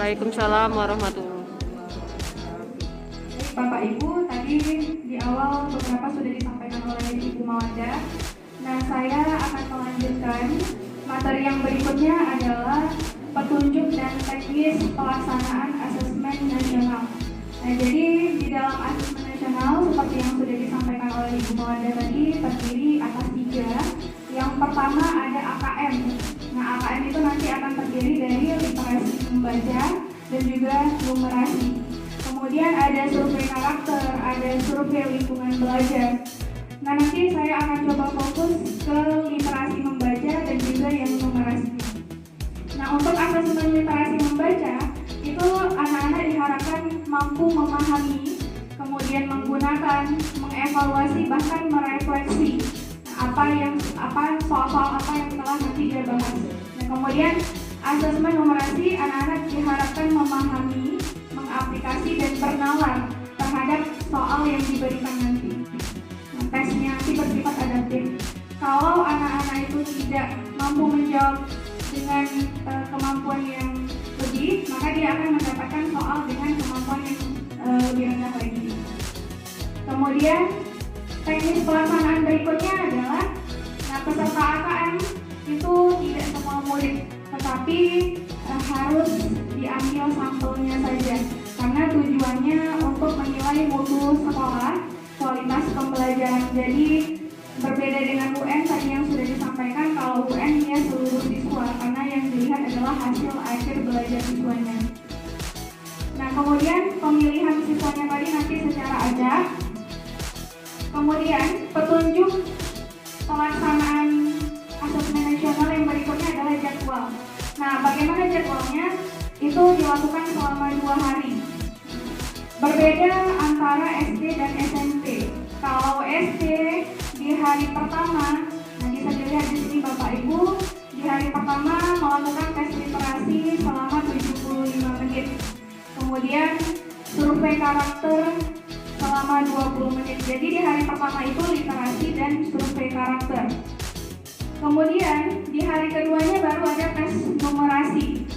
Waalaikumsalam warahmatullahi. Bapak Ibu, tadi di awal beberapa sudah disampaikan oleh Ibu Mawanda. Nah, saya akan melanjutkan. Materi yang berikutnya adalah petunjuk dan teknis pelaksanaan asesmen nasional. Nah, jadi di dalam asesmen nasional seperti yang sudah disampaikan oleh Ibu Mawanda tadi terdiri atas 3. Yang pertama ada AKM. Nah, AKM itu nanti akan terdiri dari literasi membaca dan juga numerasi. Kemudian ada survei karakter, ada survei lingkungan belajar. Nah, nanti saya akan coba fokus ke literasi membaca dan juga yang numerasi. Nah, untuk asesmen literasi membaca, itu anak-anak diharapkan mampu memahami, kemudian menggunakan, mengevaluasi, bahkan merefleksi apa soal-soal apa yang telah nanti dia bahas. Nah, kemudian asesmen numerasi, anak-anak diharapkan memahami, mengaplikasi dan bernalar terhadap soal yang diberikan nanti. Nah, tesnya nanti bersifat adaptif. Kalau anak-anak itu tidak mampu menjawab dengan kemampuan yang lebih, maka dia akan mendapatkan soal dengan kemampuan yang lebih rendah lagi. Kemudian teknis pelaksanaan berikutnya adalah, nah, peserta AKM itu tidak semua murid, tetapi harus diambil sampelnya saja, karena tujuannya untuk menilai mutu sekolah, kualitas pembelajaran. Jadi berbeda dengan UN tadi yang sudah disampaikan, kalau UN dia seluruh siswa, karena yang dilihat adalah hasil akhir belajar siswanya. Nah, kemudian pemilihan siswanya tadi nanti secara acak. Kemudian petunjuk pelaksanaan asesmen nasional yang berikutnya adalah jadwal. Nah, bagaimana jadwalnya? Itu dilakukan selama 2 hari. Berbeda antara SD dan SMP. Kalau SD di hari pertama, nah bisa dilihat di sini Bapak Ibu, di hari pertama melakukan tes literasi selama 75 menit. Kemudian survei karakter selama 20 menit. Jadi di hari pertama itu literasi dan survei karakter. Kemudian di hari keduanya baru ada tes numerasi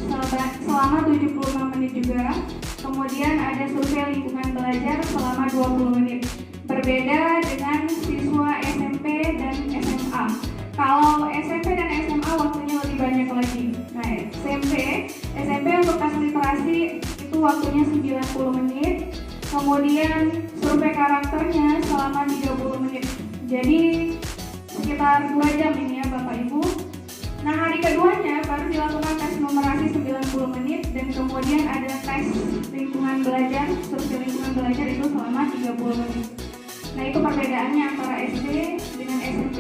selama 75 menit juga. Kemudian ada survei lingkungan belajar selama 20 menit. Berbeda dengan siswa SMP dan SMA. Kalau SMP dan SMA waktunya lebih banyak lagi. Nah, SMP untuk tes literasi itu waktunya 90 menit. Kemudian survei karakternya selama 30 menit. Jadi sekitar 2 jam ini ya Bapak Ibu. Nah, hari keduanya baru dilakukan tes numerasi 90 menit dan kemudian ada tes lingkungan belajar, survei lingkungan belajar itu selama 30 menit. Nah, itu perbedaannya antara SD dengan SMP.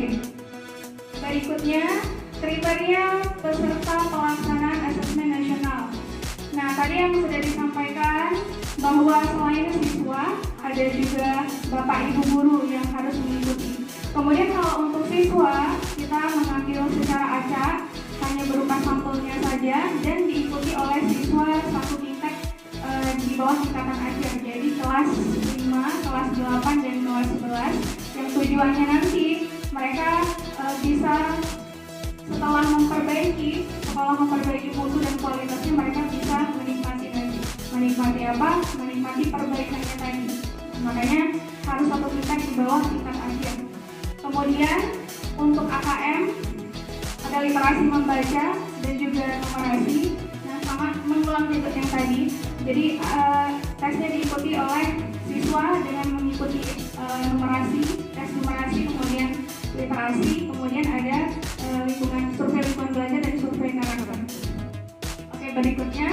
Berikutnya, kriteria peserta pelaksanaan asesmen nasional. Nah, tadi yang sudah disampaikan bahwa selain siswa, ada juga Bapak Ibu guru yang harus mengikuti. Kemudian kalau untuk siswa, kita mengambil secara acak, hanya berupa sampelnya saja, dan diikuti oleh siswa satu tingkat di bawah tingkatan akhir. Jadi kelas 5, kelas 8, dan kelas 11, yang tujuannya nanti mereka bisa setelah memperbaiki mutu dan kualitasnya, mereka bisa menikmati lagi. Menikmati apa? Menikmati perbaikannya tadi. Makanya harus satu tingkat di bawah tingkat akhir. Kemudian untuk AKM ada literasi membaca dan juga numerasi. Nah, sama mengulang juga yang tadi. Jadi tesnya diikuti oleh siswa dengan mengikuti tes numerasi, kemudian literasi, kemudian ada survei lingkungan belajar dan survei karakter. Oke, berikutnya.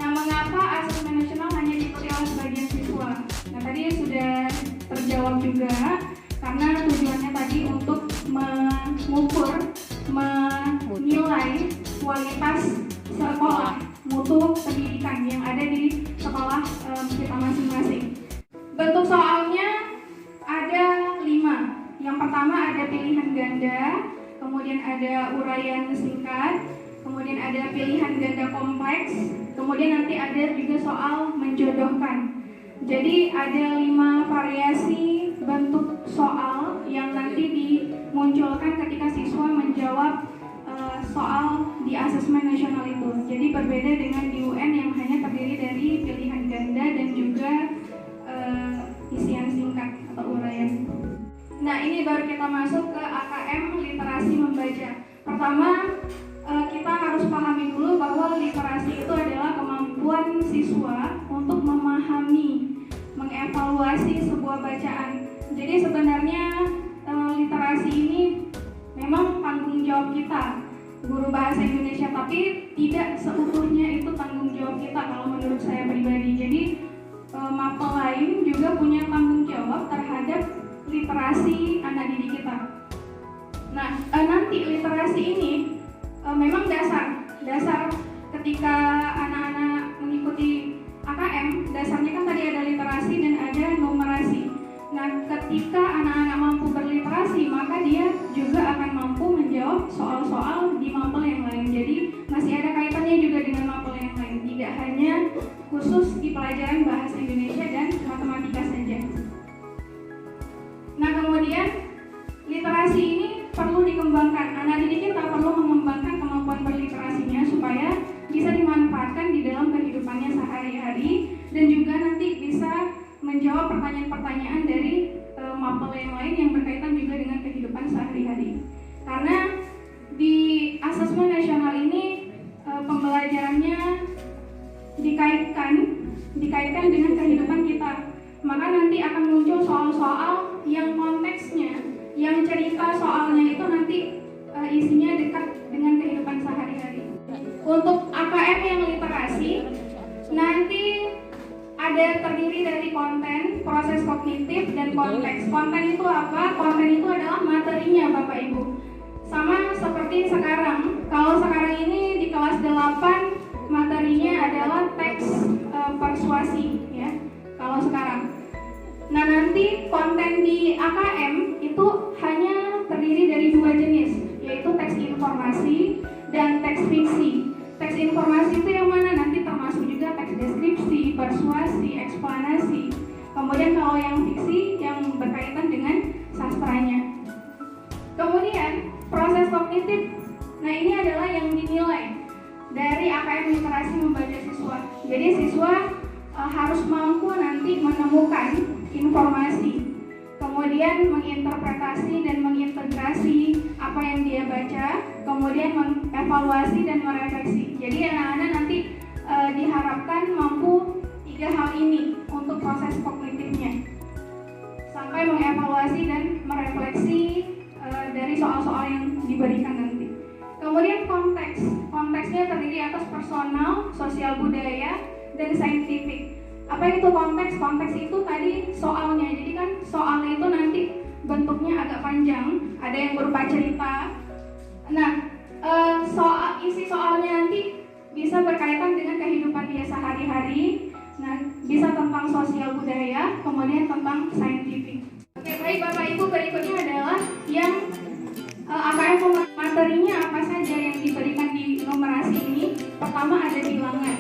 Nah, mengapa asesmen nasional hanya diikuti oleh sebagian siswa? Nah, tadi sudah terjawab juga, karena tujuannya tadi untuk mengukur, menilai kualitas sekolah, mutu pendidikan yang ada di sekolah kita masing-masing. Bentuk soalnya ada 5. Yang pertama ada pilihan ganda, kemudian ada uraian singkat, kemudian ada pilihan ganda kompleks, kemudian nanti ada juga soal menjodohkan. Jadi ada 5 variasi bentuk soal yang nanti dimunculkan ketika siswa menjawab soal di asesmen nasional itu. Jadi berbeda dengan di UN yang hanya terdiri dari pilihan ganda dan juga isian singkat atau uraian. Nah, ini baru kita masuk ke AKM literasi membaca. Pertama, kita harus pahami dulu bahwa literasi itu adalah kemampuan siswa untuk memahami, mengevaluasi sebuah bacaan. Jadi sebenarnya literasi ini memang tanggung jawab kita, guru bahasa Indonesia, tapi tidak seutuhnya itu tanggung jawab kita kalau menurut saya pribadi. Jadi mapel lain juga punya tanggung jawab terhadap literasi anak didik kita. Nah, nanti literasi ini memang dasar ketika anak-anak mengikuti AKM, dasarnya kan tadi ada literasi dan ada numerasi. Nah, ketika anak-anak mampu berliterasi, maka dia juga akan mampu menjawab soal-soal di mapel yang lain. Jadi masih ada kaitannya juga dengan mapel yang lain, tidak hanya khusus di pelajaran bahasa Indonesia dan matematika saja. Nah, kemudian literasi ini perlu dikembangkan. Anak didik kita perlu mengembangkan kemampuan berliterasinya supaya bisa dimanfaatkan di dalam kehidupannya sehari-hari dan juga nanti bisa menjawab pertanyaan-pertanyaan dari mapel yang lain yang berkaitan juga dengan kehidupan sehari-hari. Karena di asesmen nasional ini pembelajarannya dikaitkan dengan kehidupan kita. Maka nanti akan muncul soal-soal yang konteksnya, yang cerita soalnya itu nanti isinya dekat dengan kehidupan sehari-hari. Untuk AKM yang literasi, nanti ada terdiri dari konten, proses kognitif, dan konteks. Konten itu apa? Konten itu adalah materinya Bapak Ibu. Sama seperti sekarang, kalau sekarang ini di kelas 8 materinya adalah teks persuasi ya. Kalau sekarang. Nah, nanti konten di AKM itu hanya terdiri dari 2 jenis, yaitu teks informasi dan teks fiksi. Teks informasi itu yang mana? Nanti termasuk juga teks deskripsi, persuasi, eksplanasi. Kemudian kalau yang fiksi yang berkaitan dengan sastranya. Kemudian proses kognitif. Nah, ini adalah yang dinilai dari AKM literasi membaca siswa. Jadi siswa harus mampu nanti menemukan informasi, kemudian menginterpretasi dan mengintegrasi apa yang dia baca, kemudian mengevaluasi dan merefleksi. Jadi anak-anak nanti diharapkan mampu 3 hal ini untuk proses kognitifnya, sampai mengevaluasi dan merefleksi dari soal-soal yang diberikan nanti. Kemudian konteksnya terdiri atas personal, sosial budaya, dan saintifik. Apa itu konteks? Konteks itu tadi soalnya. Jadi kan soalnya itu nanti bentuknya agak panjang, ada yang berupa cerita. Nah, isi soalnya nanti bisa berkaitan dengan kehidupan dia sehari-hari. Nah, bisa tentang sosial budaya, kemudian tentang saintifik. Oke, baik Bapak Ibu, berikutnya adalah yang AKM materinya apa saja yang diberikan di numerasi ini. Pertama ada bilangan,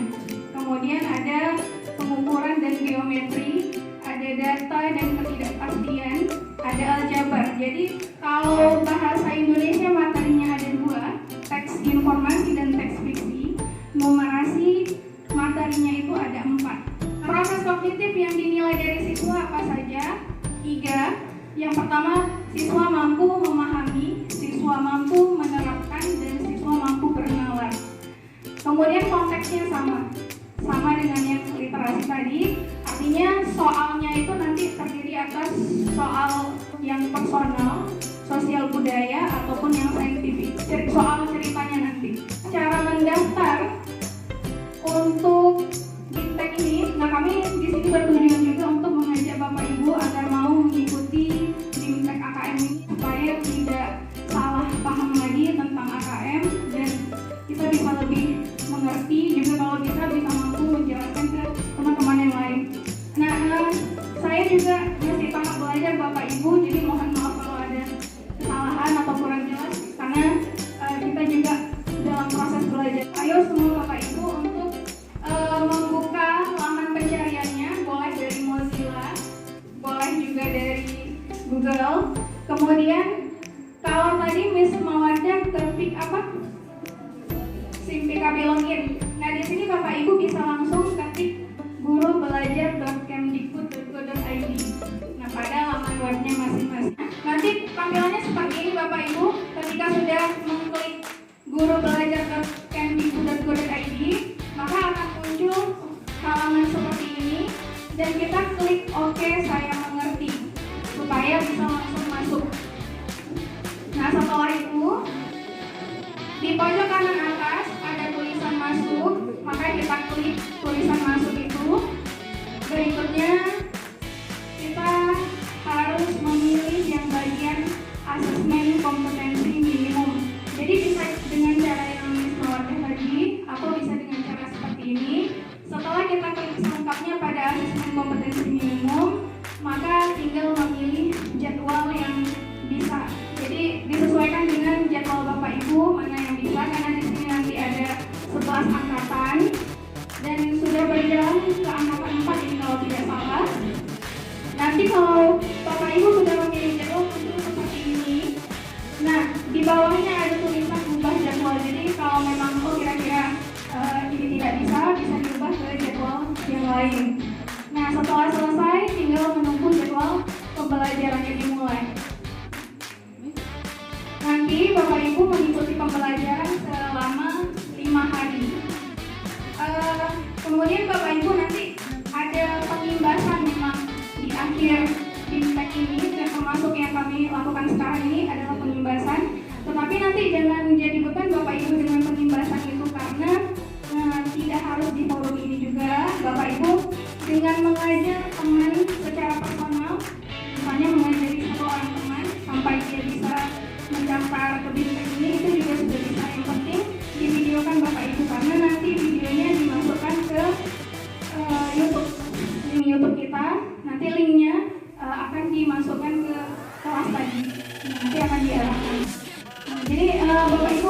kemudian ada pengukuran dan geometri, ada data dan ketidakpastian, ada aljabar. Jadi kalau bahasa Indonesia materinya ada 2, teks informasi dan teks fiksi. Numerasi materinya itu ada 4. Proses kognitif yang dinilai dari siswa apa saja? 3. Yang pertama, siswa mampu memahami, siswa mampu menerapkan, dan siswa mampu bernalar. Kemudian konteksnya sama dengan yang literasi tadi, artinya soalnya itu nanti terdiri atas soal yang personal, sosial budaya, ataupun yang saintifik. Soal ceritanya nanti. Cara mendaftar untuk BIMTEK ini, nah kami di sini bertujuan juga untuk mengajak Bapak Ibu agar mau mengikuti BIMTEK AKM ini supaya tidak salah paham lagi tentang AKM dan kita bisa lebih mengerti, juga kalau bisa mampu menjelaskan ke teman-teman yang lain. Nah, saya juga masih tahap belajar Bapak Ibu, jadi mohon maaf kalau ada kesalahan atau kurang jelas karena kita juga dalam proses belajar. Ayo semua Bapak Ibu untuk membuka laman pencariannya, boleh dari Mozilla, boleh juga dari Google. Kemudian kalau tadi Miss Mawardah ketik apa? kami login. Nah, di sini Bapak Ibu bisa langsung ketik gurubelajar.kemdikbud.go.id. Nah, pada laman webnya masing-masing. Nanti tampilannya seperti ini Bapak Ibu. Ketika sudah mengklik gurubelajar.kemdikbud.go.id, maka akan muncul halaman seperti ini dan kita klik oke, saya mengerti, supaya bisa langsung masuk. Nah, setelah itu di pojok kanan atas ada tulisan masuk, maka kita klik tulisan masuk itu. Berikutnya kita harus memilih yang bagian asesmen kompetensi minimum. Jadi bisa dengan cara yang Miss Mawardah tadi, atau bisa dengan cara seperti ini. Setelah kita klik selengkapnya pada asesmen kompetensi minimum, maka tinggal memilih jadwal yang bisa. Jadi disesuaikan dengan jadwal Bapak Ibu mana yang bisa, karena di sini nanti ada 11 angkatan dan sudah berjalan ke angkatan 4 ini kalau tidak salah. Nanti kalau Bapak Ibu sudah memilih jadwal muncul seperti ini. Nah, di bawahnya ada tulisan ubah jadwal. Jadi kalau memang kira-kira ini tidak bisa diubah ke jadwal yang lain. Nah, setelah selesai tinggal menunggu jadwal pembelajarannya dimulai. Nanti Bapak Ibu mengikuti pembelajaran selama 5 hari. Kemudian Bapak Ibu nanti ada pengimbasan memang di akhir BIMTEK ini, dan termasuk yang kami lakukan sekarang ini adalah pengimbasan. Tetapi nanti jangan jadi beban Bapak Ibu dengan pengimbasan itu, karena tidak harus di forum ini juga. Bapak Ibu dengan mengajar teman secara personal, misalnya mengajari satu orang teman sampai dia bisa mendaftar ke BIMTEK ini, itu juga sudah bisa. Yang penting divideokan Bapak Ibu, karena nanti videonya dimasukkan ke YouTube, link YouTube kita. Nanti linknya akan dimasukkan ke kelas tadi. Nanti akan diarahkan. Jadi Bapak Ibu